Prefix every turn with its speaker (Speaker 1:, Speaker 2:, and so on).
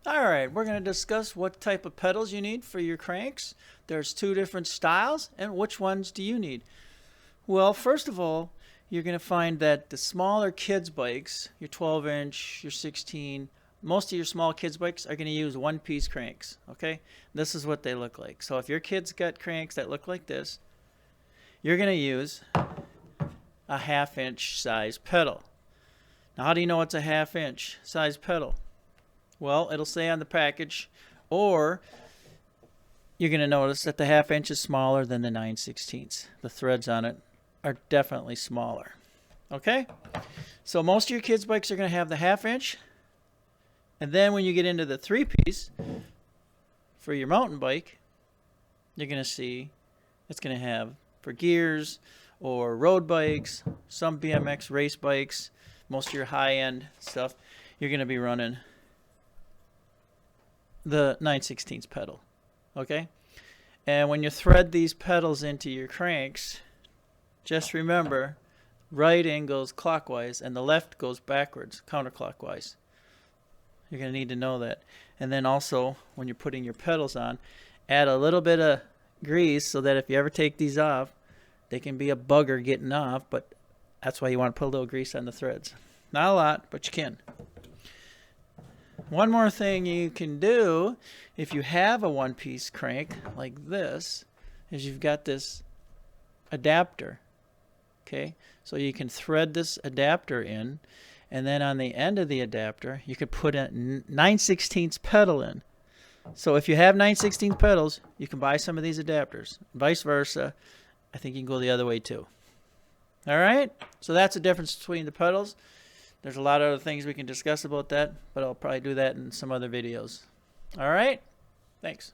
Speaker 1: Alright, we're going to discuss what type of pedals you need for your cranks. There's two different styles, and which ones do you need? Well, first of all, you're going to find that the smaller kids bikes, your 12-inch, your 16, most of your small kids bikes are going to use one-piece cranks, okay? This is what they look like. So if your kid's got cranks that look like this, you're going to use a half-inch size pedal. Now, how do you know it's a half-inch size pedal? Well, it'll say on the package, or you're going to notice that the half-inch is smaller than the 9/16. The threads on it are definitely smaller. Okay? So most of your kids' bikes are going to have the half-inch. And then when you get into the three-piece for your mountain bike, you're going to see it's going to have for gears or road bikes, some BMX race bikes, most of your high-end stuff, you're going to be running the 9/16 pedal, okay? And when you thread these pedals into your cranks, just remember, right end goes clockwise and the left goes backwards, counterclockwise. You're going to need to know that. And then also, when you're putting your pedals on, add a little bit of grease so that if you ever take these off, they can be a bugger getting off, but that's why you want to put a little grease on the threads. Not a lot, but you can. One more thing you can do if you have a one-piece crank like this is you've got this adapter, okay? So you can thread this adapter in, and then on the end of the adapter you could put a 9/16 pedal in. So if you have 9/16 pedals, you can buy some of these adapters. Vice versa, I think you can go the other way too. All right? So that's the difference between the pedals. There's a lot of other things we can discuss about that, but I'll probably do that in some other videos. All right? Thanks.